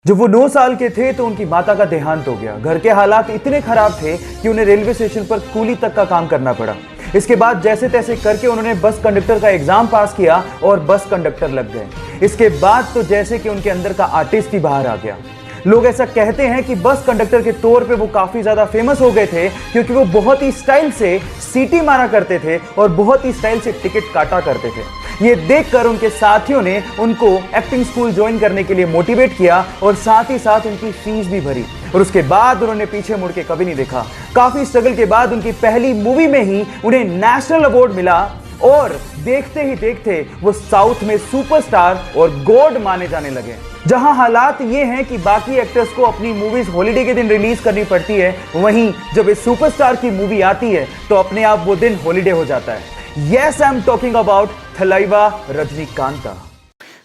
जब वो 9 साल के थे तो उनकी माता का देहांत हो गया। घर के हालात इतने खराब थे कि उन्हें रेलवे स्टेशन पर कूली तक का काम करना पड़ा। इसके बाद जैसे तैसे करके उन्होंने बस कंडक्टर का एग्जाम पास किया और बस कंडक्टर लग गए। इसके बाद तो जैसे कि उनके अंदर का आर्टिस्ट ही बाहर आ गया। लोग ऐसा कहते हैं कि बस कंडक्टर के तौर पे वो काफी ज्यादा फेमस हो गए थे क्योंकि वो बहुत ही स्टाइल से सीटी मारा करते थे और बहुत ही स्टाइल से टिकट काटा करते थे। ये देखकर उनके साथियों ने उनको एक्टिंग स्कूल ज्वाइन करने के लिए मोटिवेट किया और साथ ही साथ उनकी फीस भी भरी और उसके बाद उन्होंने पीछे मुड़ के कभी नहीं देखा। काफी स्ट्रगल के बाद उनकी पहली मूवी में ही उन्हें नेशनल अवार्ड मिला और देखते ही देखते वो साउथ में सुपरस्टार और गॉड माने जाने लगे। जहां हालात ये हैं कि बाकी एक्टर्स को अपनी मूवीज हॉलिडे के दिन रिलीज करनी पड़ती है, वहीं जब इस सुपरस्टार की मूवी आती है तो अपने आप वो दिन हॉलिडे हो जाता है। Yes, I am talking about Thalaiva Rajinikanth.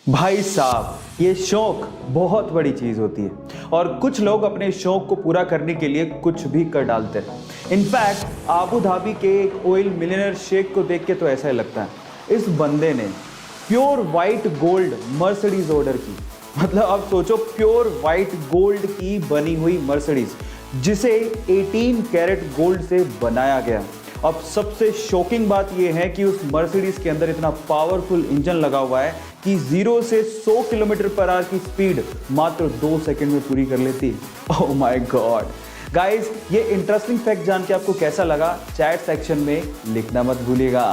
भाई साहब, ये शौक बहुत बड़ी चीज होती है और कुछ लोग अपने शौक को पूरा करने के लिए कुछ भी कर डालते हैं। इनफैक्ट आबू धाबी के ऑयल मिलियनर शेख को देख के तो ऐसा ही लगता है इस बंदे ने pure white gold Mercedes order की। मतलब अब सोचो, प्योर वाइट गोल्ड की बनी हुई मर्सिडीज जिसे 18 कैरेट गोल्ड से बनाया गया। अब सबसे शॉकिंग बात यह है कि उस मर्सिडीज के अंदर इतना पावरफुल इंजन लगा हुआ है कि 0 से 100 किलोमीटर पर आवर की स्पीड मात्र 2 सेकंड में पूरी कर लेती है। ओह माय गॉड गाइस, ये इंटरेस्टिंग फैक्ट जान के आपको कैसा लगा चैट सेक्शन में लिखना मत भूलिएगा।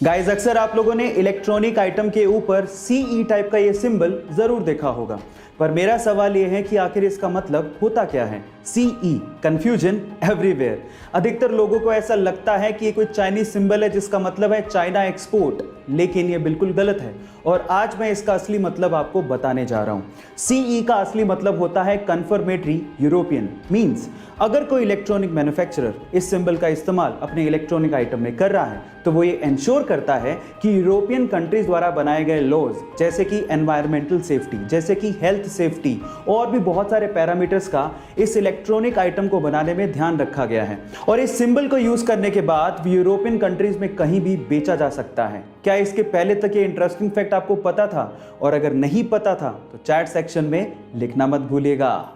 गाइस, अक्सर आप लोगों ने इलेक्ट्रॉनिक आइटम के ऊपर CE टाइप का ये सिंबल जरूर देखा होगा, पर मेरा सवाल ये है कि आखिर इसका मतलब होता क्या है। CE, confusion everywhere. अधिकतर लोगों को ऐसा लगता है कि ये कोई चाइनीज सिंबल है जिसका मतलब है चाइना एक्सपोर्ट, लेकिन ये बिल्कुल गलत है और आज मैं इसका असली मतलब आपको बताने जा रहा हूं। CE का असली मतलब होता है कन्फर्मेटरी यूरोपियन। मींस अगर कोई इलेक्ट्रॉनिक मैन्युफैक्चरर इस सिंबल का इस्तेमाल अपने इलेक्ट्रॉनिक आइटम में कर रहा है तो वो ये इंश्योर करता है कि यूरोपियन कंट्रीज द्वारा बनाए गए लॉज जैसे कि एनवायरमेंटल सेफ्टी, जैसे कि हेल्थ सेफ्टी और भी बहुत सारे पैरामीटर्स का इस इलेक्ट्रॉनिक आइटम को बनाने में ध्यान रखा गया है और इस सिंबल को यूज करने के बाद यूरोपियन कंट्रीज में कहीं भी बेचा जा सकता है। क्या इसके पहले तक ये इंटरेस्टिंग फैक्ट आपको पता था? और अगर नहीं पता था तो चैट सेक्शन में लिखना मत भूलिएगा।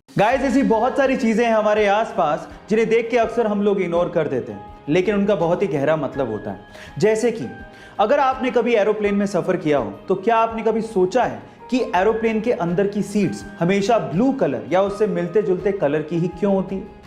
गाइस, ऐसी बहुत सारी चीजें हैं हमारे आसपास जिन्हें देख के अक्सर हम लोग इग्नोर कर देते हैं, लेकिन उनका बहुत ही गहरा मतलब होता है। जैसे कि अगर आपने कभी एरोप्लेन में सफर किया हो तो क्या आपने कभी सोचा है कि एरोप्लेन के अंदर की सीट्स हमेशा ब्लू कलर या उससे मिलते जुलते कलर की ही क्यों होती है?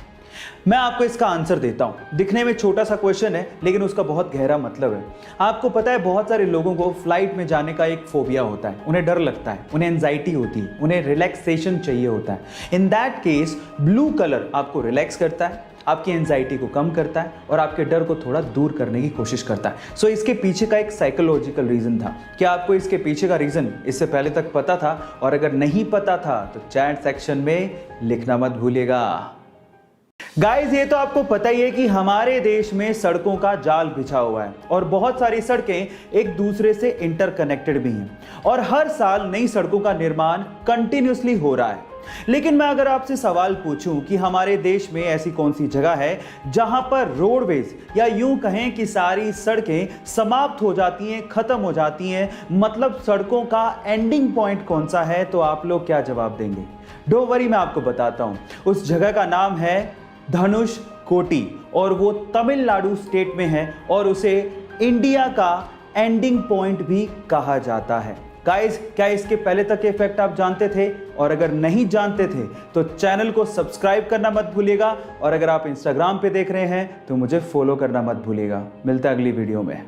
मैं आपको इसका आंसर देता हूं। दिखने में छोटा सा क्वेश्चन है लेकिन उसका बहुत गहरा मतलब है। आपको पता है, बहुत सारे लोगों को फ्लाइट में जाने का एक फोबिया होता है, उन्हें डर लगता है, उन्हें एंजाइटी होती है, उन्हें रिलैक्सेशन चाहिए होता है। In that case blue colour आपको रिलैक्स करता है, आपकी एंजाइटी को कम करता है और आपके डर को थोड़ा दूर करने की कोशिश करता है। सो इसके पीछे का एक साइकोलॉजिकल रीजन था। क्या आपको इसके पीछे का रीजन इससे पहले तक पता था? और अगर नहीं पता था तो चैट सेक्शन में लिखना मत भूलिएगा। गाइस, ये तो आपको पता ही है कि हमारे देश में सड़कों का जाल बिछा हुआ है और बहुत सारी सड़कें एक दूसरे से इंटरकनेक्टेड भी हैं और हर साल नई सड़कों का निर्माण कंटिन्यूसली हो रहा है। लेकिन मैं अगर आपसे सवाल पूछूं कि हमारे देश में ऐसी कौन सी जगह है जहां पर रोडवेज या यूं कहें कि सारी सड़कें समाप्त हो जाती हैं, खत्म हो जाती हैं, मतलब सड़कों का एंडिंग पॉइंट कौन सा है, तो आप लोग क्या जवाब देंगे? डोंट वरी, मैं आपको बताता हूं। उस जगह का नाम है धनुषकोटी और वो तमिलनाडु स्टेट में है और उसे इंडिया का एंडिंग पॉइंट भी कहा जाता है। गाइस, क्या इसके पहले तक के फैक्ट आप जानते थे? और अगर नहीं जानते थे तो चैनल को सब्सक्राइब करना मत भूलिएगा और अगर आप इंस्टाग्राम पे देख रहे हैं तो मुझे फॉलो करना मत भूलिएगा। मिलता है अगली वीडियो में।